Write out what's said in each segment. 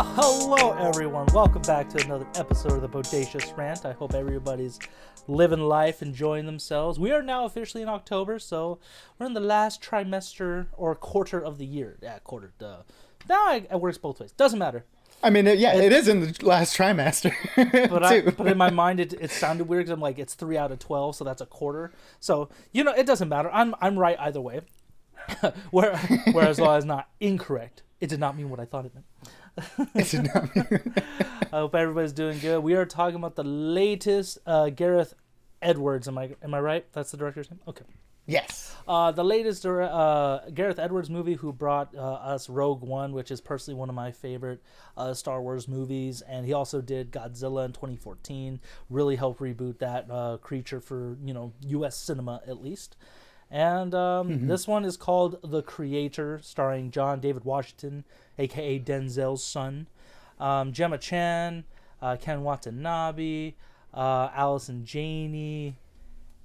Well, hello everyone. Welcome back to another episode of the Bodacious Rant. I hope everybody's living life, enjoying themselves. We are now officially in October, so we're in the last trimester or quarter of the year. Yeah, quarter. Duh. Now it works both ways. Doesn't matter. I mean, it is in the last trimester. But in my mind, it sounded weird because I'm like, it's 3 out of 12, so that's a quarter. So it doesn't matter. I'm right either way. Whereas while I was not incorrect, it did not mean what I thought it meant. It did not mean. I hope everybody's doing good. We are talking about the latest Gareth Edwards. Am I right? That's the director's name? Okay. Yes. The latest Gareth Edwards movie, who brought us Rogue One, which is personally one of my favorite Star Wars movies, and he also did Godzilla in 2014. Really helped reboot that creature for U.S. cinema at least. And this one is called The Creator, starring John David Washington, a.k.a. Denzel's son, Gemma Chan, Ken Watanabe, Allison Janney,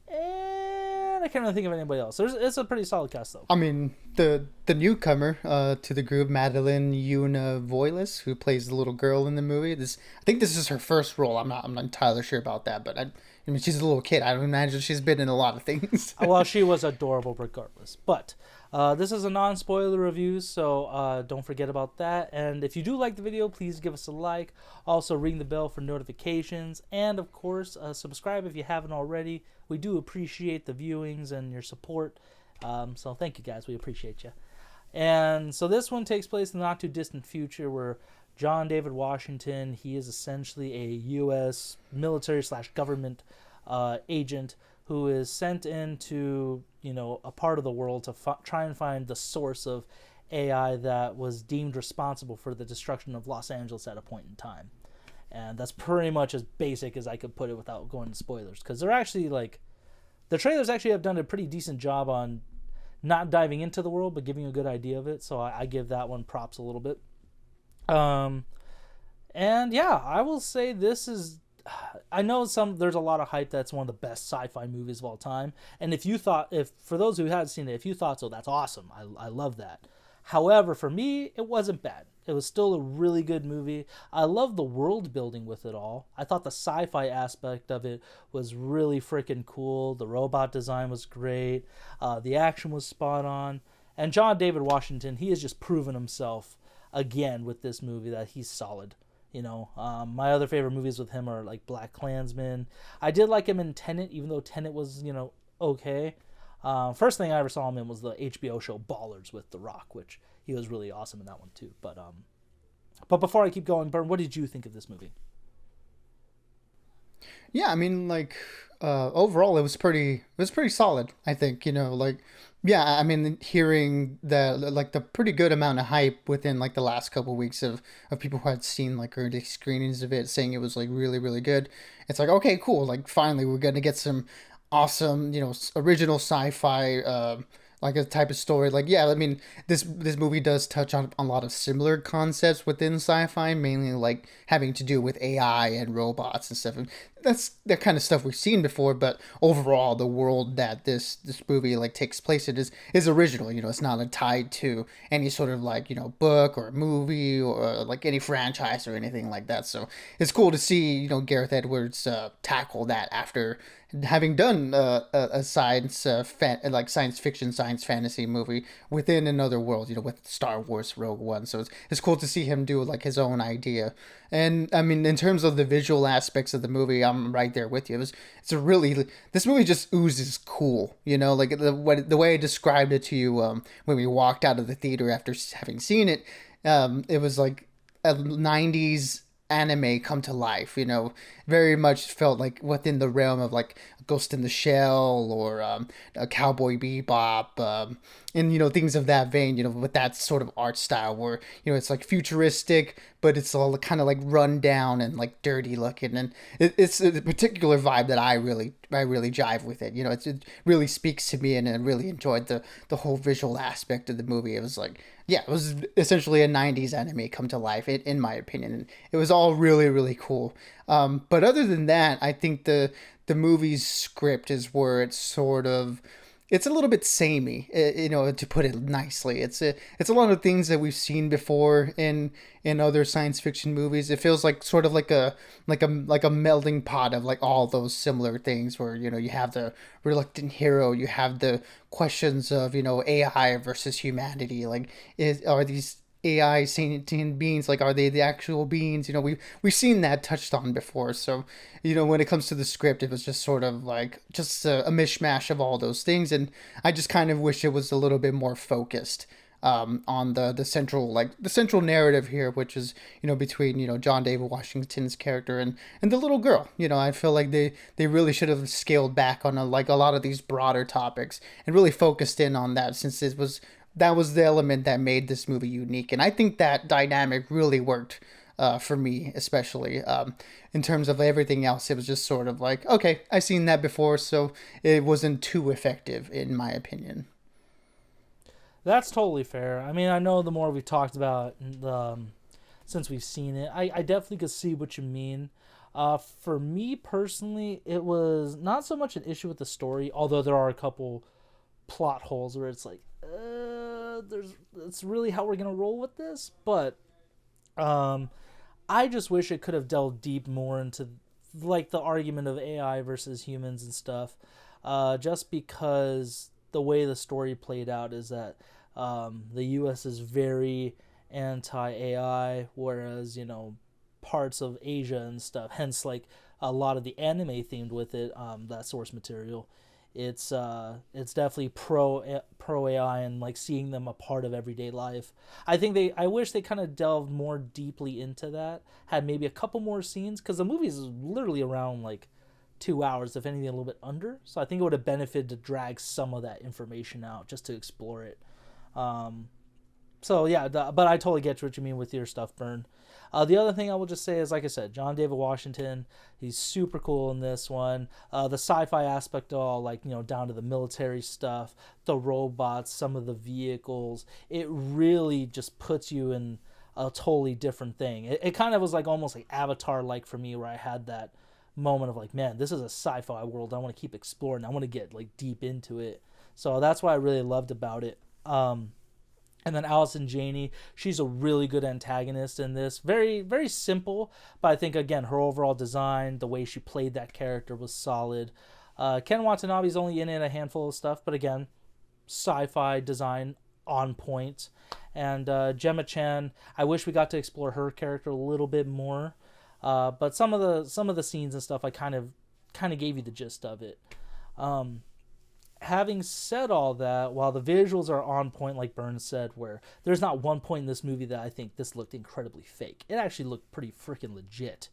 and I can't really think of anybody else. It's a pretty solid cast, though. I mean, the newcomer to the group, Madeline Yuna Voiles, who plays the little girl in the movie. I think this is her first role. I'm not entirely sure about that, but I mean, she's a little kid. I don't imagine she's been in a lot of things. Well, she was adorable regardless. But this is a non-spoiler review, so don't forget about that. And if you do like the video, please give us a like. Also, ring the bell for notifications. And, of course, subscribe if you haven't already. We do appreciate the viewings and your support. So thank you, guys. We appreciate you. And so this one takes place in the not-too-distant future where John David Washington, he is essentially a U.S. military/government agent who is sent into, a part of the world to try and find the source of AI that was deemed responsible for the destruction of Los Angeles at a point in time. And that's pretty much as basic as I could put it without going to spoilers. Because they're actually, the trailers actually have done a pretty decent job on not diving into the world, but giving you a good idea of it. So I give that one props a little bit. And yeah, I will say this is, I know there's a lot of hype that's one of the best sci-fi movies of all time. And for those who haven't seen it, if you thought so, that's awesome. I love that. However, for me, it wasn't bad. It was still a really good movie. I love the world building with it all. I thought the sci-fi aspect of it was really freaking cool. The robot design was great. The action was spot on. And John David Washington, he has just proven himself again with this movie that he's solid. My other favorite movies with him are like Black Klansman. I did like him in Tenet, even though Tenet was, okay. First thing I ever saw him in was the HBO show Ballers with The Rock, which he was really awesome in that one too. But before I keep going, Bern, what did you think of this movie? Yeah, I mean, overall, it was pretty solid. I think, yeah, I mean, hearing the pretty good amount of hype within the last couple of weeks of people who had seen early screenings of it, saying it was really, really good. It's okay, cool. Finally, we're gonna get some awesome, original sci-fi, a type of story. Yeah, I mean, this movie does touch on a lot of similar concepts within sci-fi, mainly having to do with AI and robots and stuff. And that's the kind of stuff we've seen before, but overall, the world that this movie takes place in is original. It's not tied to any sort of book or movie or any franchise or anything like that. So it's cool to see Gareth Edwards tackle that after having done a science fiction, science fantasy movie within another world, with Star Wars Rogue One. So it's cool to see him do his own idea. And I mean, in terms of the visual aspects of the movie, I'm right there with you. This movie just oozes cool, the way I described it to you when we walked out of the theater after having seen it. It was like a 90s anime come to life, very much felt within the realm of Ghost in the Shell or a Cowboy Bebop, and things of that vein, with that sort of art style where it's futuristic, but it's all kind of run down and dirty looking, and it's a particular vibe that I really jive with it. It really speaks to me, and I really enjoyed the whole visual aspect of the movie. It was yeah, it was essentially a 90s anime come to life, in my opinion. And it was all really, really cool. But other than that, I think the movie's script is where it sort of it's a little bit samey, to put it nicely. It's a lot of things that we've seen before in other science fiction movies. It feels like sort of like a melding pot of like all those similar things, where you have the reluctant hero, you have the questions of AI versus humanity. Like, are these AI sentient beings, like, are they the actual beings? We've seen that touched on before. So when it comes to the script, it was just sort of like just a mishmash of all those things, and I just kind of wish it was a little bit more focused on the central narrative here, which is between John David Washington's character and the little girl. I feel like they really should have scaled back on like a lot of these broader topics and really focused in on that, since that was the element that made this movie unique. And I think that dynamic really worked for me, especially. In terms of everything else, it was just sort of like, okay, I've seen that before, so it wasn't too effective, in my opinion. That's totally fair. I mean, I know the more we've talked about since we've seen it, I definitely could see what you mean. For me personally, it was not so much an issue with the story, although there are a couple plot holes where it's like, that's really how we're gonna roll with this. But I just wish it could have delved deep more into like the argument of AI versus humans and stuff. Just because the way the story played out is that the U.S. is very anti AI, whereas parts of Asia and stuff. Hence, like a lot of the anime themed with it, that source material. It's definitely pro AI and like seeing them a part of everyday life. I wish they kind of delved more deeply into that. Had maybe a couple more scenes, because the movie is literally around like 2 hours, if anything, a little bit under. So I think it would have benefited to drag some of that information out just to explore it. So yeah, but I totally get what you mean with your stuff, Burn. The other thing I will just say is, like I said, John David Washington, he's super cool in this one. The sci-fi aspect, all like down to the military stuff, the robots, some of the vehicles, it really just puts you in a totally different thing. It kind of was like almost like Avatar like for me, where I had that moment of like, man, this is a sci-fi world I want to keep exploring. I want to get like deep into it. So that's what I really loved about it. And then Allison Janney, she's a really good antagonist in this. Very, very simple, but I think, again, her overall design, the way she played that character was solid. Ken Watanabe's only in a handful of stuff, but again, sci-fi design on point. And Gemma Chan, I wish we got to explore her character a little bit more. But some of the scenes and stuff, I kind of gave you the gist of it. Having said all that, while the visuals are on point, like Burns said, where there's not one point in this movie that I think this looked incredibly fake. It actually looked pretty freaking legit.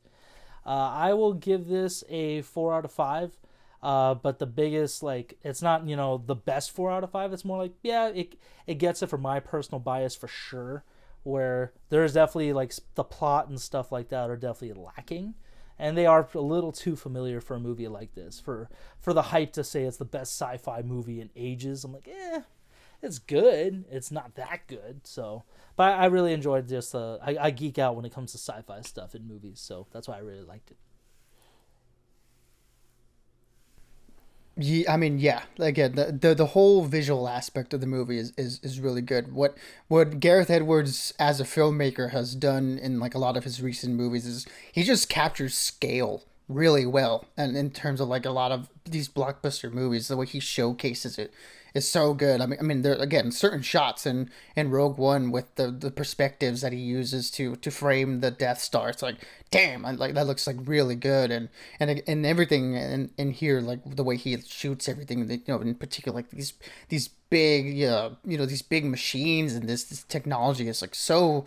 I will give this a 4 out of 5. But the biggest, like, it's not, the best 4 out of 5. It's more like, yeah, it gets it for my personal bias for sure. Where there's definitely, like, the plot and stuff like that are definitely lacking. And they are a little too familiar for a movie like this. For the hype to say it's the best sci-fi movie in ages, I'm like, it's good. It's not that good. So, but I really enjoyed just I geek out when it comes to sci-fi stuff in movies. So that's why I really liked it. Yeah, I mean, yeah. Again, the whole visual aspect of the movie is really good. What Gareth Edwards as a filmmaker has done in like a lot of his recent movies is he just captures scale really well, and in terms of like a lot of these blockbuster movies, the way he showcases it is so good. I mean, there again certain shots in Rogue One with the perspectives that he uses to frame the Death Star. It's like, damn, like that looks like really good, and everything in here, like the way he shoots everything, in particular, like these big, these big machines, and this technology is like so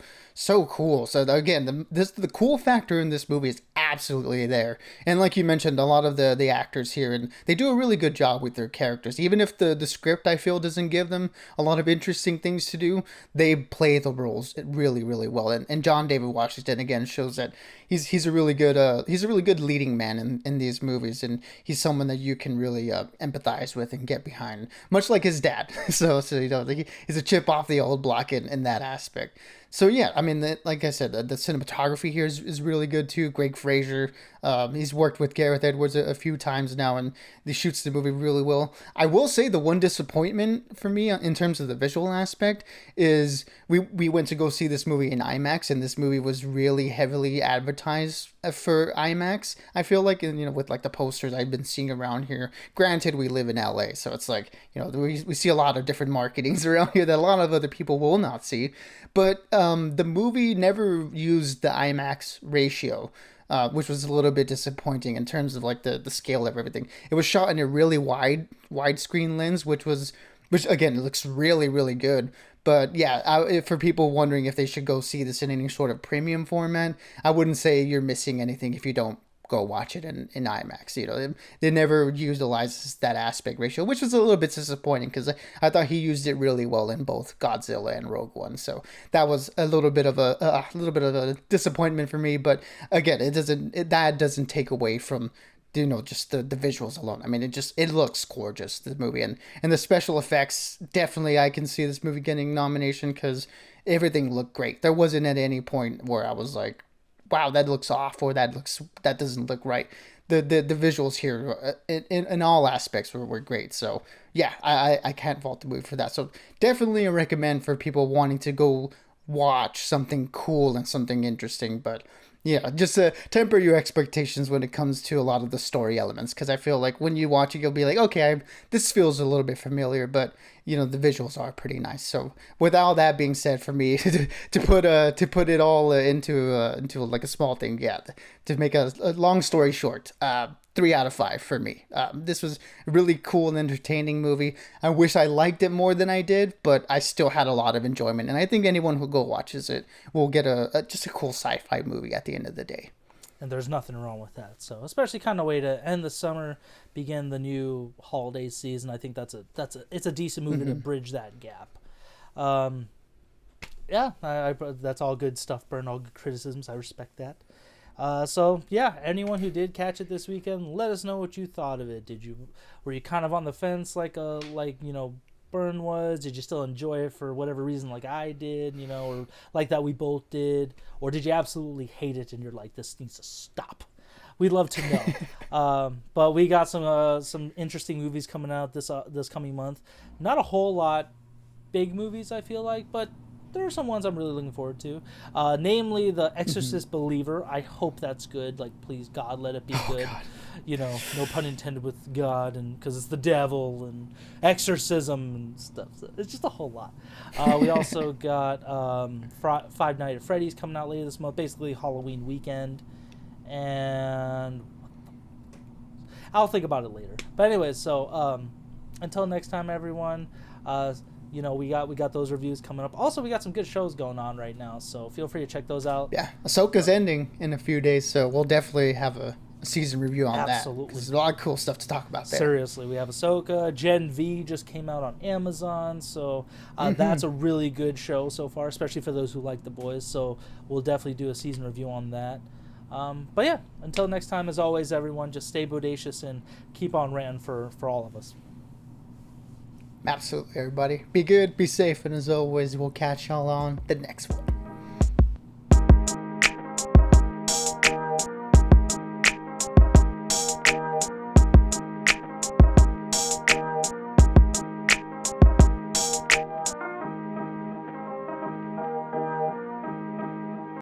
cool. So again, the cool factor in this movie is absolutely there. And like you mentioned, a lot of the actors here, and they do a really good job with their characters. Even if the script, I feel, doesn't give them a lot of interesting things to do, they play the roles really, really well. And John David Washington, again, shows that he's a really good leading man in these movies, and he's someone that you can really empathize with and get behind, much like his dad. So like he's a chip off the old block in that aspect. So yeah, I mean, like I said, the cinematography here is really good too. Greg Fraser, he's worked with Gareth Edwards a few times now, and he shoots the movie really well. I will say the one disappointment for me in terms of the visual aspect is we went to go see this movie in IMAX, and this movie was really heavily advertised for IMAX. I feel like, you know, with like the posters I've been seeing around here. Granted, we live in LA, so it's like, you know, we see a lot of different marketings around here that a lot of other people will not see. But the movie never used the IMAX ratio, which was a little bit disappointing in terms of like the scale of everything. It was shot in a really widescreen lens, which again looks really really good. But yeah, for people wondering if they should go see this in any sort of premium format, I wouldn't say you're missing anything if you don't go watch it in IMAX. You know, they never utilizes that aspect ratio, which was a little bit disappointing because I thought he used it really well in both Godzilla and Rogue One. So that was a little bit of a disappointment for me. But again, that doesn't take away from, you know, just the visuals alone. I mean, it looks gorgeous, the movie, and the special effects. Definitely I can see this movie getting nomination because everything looked great. There wasn't at any point where I was like, wow, that looks off, or that doesn't look right. The visuals here in all aspects were great. So yeah, I can't fault the movie for that. So definitely a recommend for people wanting to go watch something cool and something interesting. But yeah, just temper your expectations when it comes to a lot of the story elements, because I feel like when you watch it, you'll be like, okay, this feels a little bit familiar, but you know the visuals are pretty nice. So with all that being said, for me to put it all into like a small thing, yeah, to make a long story short, 3 out of 5 for me. This was a really cool and entertaining movie. I wish I liked it more than I did, but I still had a lot of enjoyment. And I think anyone who go watches it will get just a cool sci-fi movie at the end of the day. And there's nothing wrong with that. So especially kind of way to end the summer, begin the new holiday season. I think it's a decent movie to bridge that gap. Yeah, I that's all good stuff, Burn. All good criticisms. I respect that. So yeah, anyone who did catch it this weekend, let us know what you thought of it. Were you kind of on the fence like you know, Burn was? Did you still enjoy it for whatever reason like I did, you know, or like that we both did? Or did you absolutely hate it and you're like, this needs to stop? We'd love to know. But we got some interesting movies coming out this coming month. Not a whole lot big movies, I feel like, but there are some ones I'm really looking forward to. Namely, The Exorcist Believer. I hope that's good. Like, please, God, let it be good. God. You know, no pun intended with God, and because it's the devil and exorcism and stuff. So it's just a whole lot. We also got Five Nights at Freddy's coming out later this month, basically Halloween weekend. And I'll think about it later. But anyways, so until next time, everyone. You know, we got those reviews coming up. Also, we got some good shows going on right now, so feel free to check those out. Yeah, Ahsoka's ending in a few days, so we'll definitely have a season review on that. Absolutely. There's a lot of cool stuff to talk about there. Seriously, we have Ahsoka. Gen V just came out on Amazon, so that's a really good show so far, especially for those who like The Boys, so we'll definitely do a season review on that. But yeah, until next time, as always, everyone, just stay bodacious and keep on ranting for all of us. Absolutely, everybody. Be good, be safe, and as always, we'll catch y'all on the next one.